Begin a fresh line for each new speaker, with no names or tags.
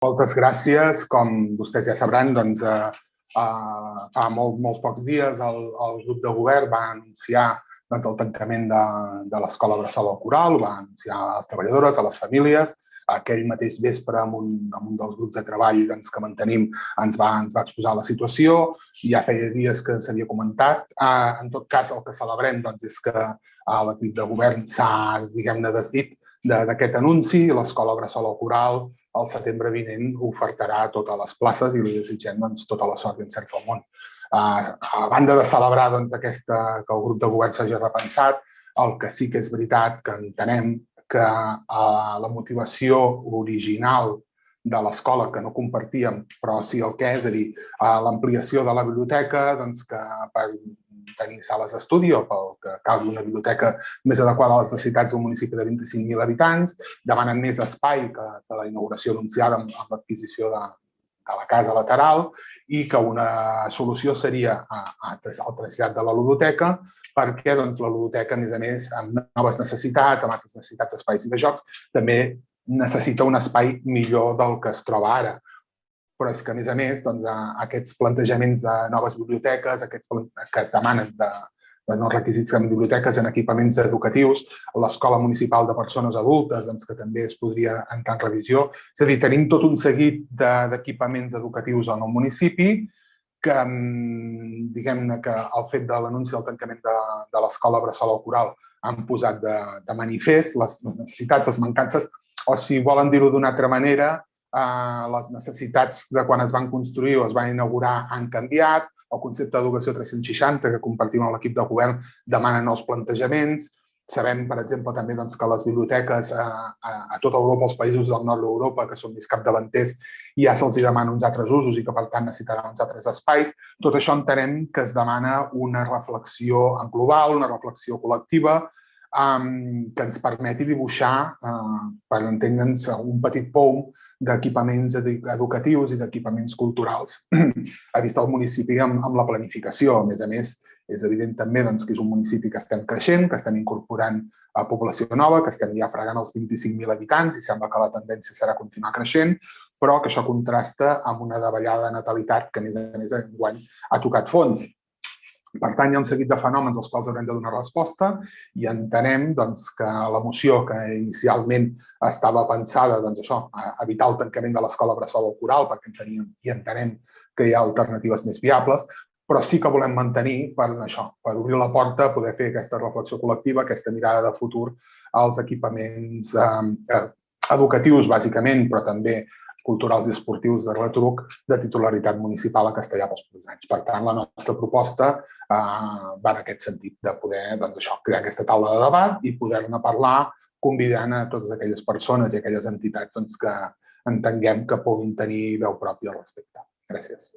Moltes gràcies. Com vostès ja sabran, doncs, fa molts pocs dies el grup de govern va anunciar el tancament de l'escola Bressol al Coral, ho va anunciar a les treballadores, a les famílies. Aquell mateix vespre, amb un dels grups de treball que mantenim, ens va exposar la situació. Ja feia dies que s'havia comentat. En tot cas, el que celebrem és que l'equip de govern s'ha, diguem-ne, desdit d'aquest anunci. L'escola Bressol al Coral al setembre vinent ofertarà totes les places i li desitgem tota la sort i encerts del món. A banda de celebrar que el grup de govern s'hagi repensat, el que sí que és veritat que entenem que la motivació original de l'escola, que no compartíem, però sí el que és, a dir, l'ampliació de la biblioteca, que per tenir sales d'estudi o pel que calgui una biblioteca més adequada a les necessitats d'un municipi de 25.000 habitants, demanen més espai que la inauguració anunciada amb l'adquisició de la casa lateral i que una solució seria el trasllat de la ludoteca perquè la ludoteca, a més, amb noves necessitats, amb altres necessitats d'espais i de jocs, també necessita un espai millor del que es troba ara. Però és que, a més, aquests plantejaments de noves biblioteques, aquests que es demanen de nous requisits en biblioteques, en equipaments educatius, l'Escola Municipal de Persones Adultes, que també es podria entrar en revisió. És a dir, tenim tot un seguit d'equipaments educatius en el municipi que, diguem-ne, que el fet de l'anunci del tancament de l'Escola Bressol al Coral han posat de manifest les necessitats, les mancances, o si volen dir-ho d'una altra manera, les necessitats de quan es van construir o es van inaugurar han canviat, el concepte d'educació 360 que compartim amb l'equip de govern demana nous plantejaments. Sabem, per exemple, també que les biblioteques a tota Europa, els països del nord d'Europa, que són més capdavanters, ja se'ls demana uns altres usos i que, per tant, necessitaran uns altres espais. Tot això entenem que es demana una reflexió en global, una reflexió col·lectiva, que ens permeti dibuixar, per entendre'ns, un petit pou d'equipaments educatius i d'equipaments culturals a vist del municipi amb la planificació. A més, és evident també que és un municipi que estem creixent, que estem incorporant població nova, que estem ja fregant els 25.000 habitants i sembla que la tendència serà continuar creixent, però que això contrasta amb una davallada de natalitat que, a més, enguany ha tocat fons. Per tant, hi ha un seguit de fenòmens als quals haurem de donar resposta i entenem que la moció que inicialment estava pensada a evitar el tancament de l'Escola Bressol al Coral, perquè enteníem i entenem que hi ha alternatives més viables, però sí que volem mantenir per obrir la porta a poder fer aquesta reflexió col·lectiva, aquesta mirada de futur als equipaments educatius, bàsicament, però també culturals i esportius de retruc de titularitat municipal a Castellar pels propers anys. Per tant, la nostra proposta va en aquest sentit, de poder crear aquesta taula de debat i poder-ne parlar convidant a totes aquelles persones i aquelles entitats que entenguem que puguin tenir veu pròpia al respecte. Gràcies.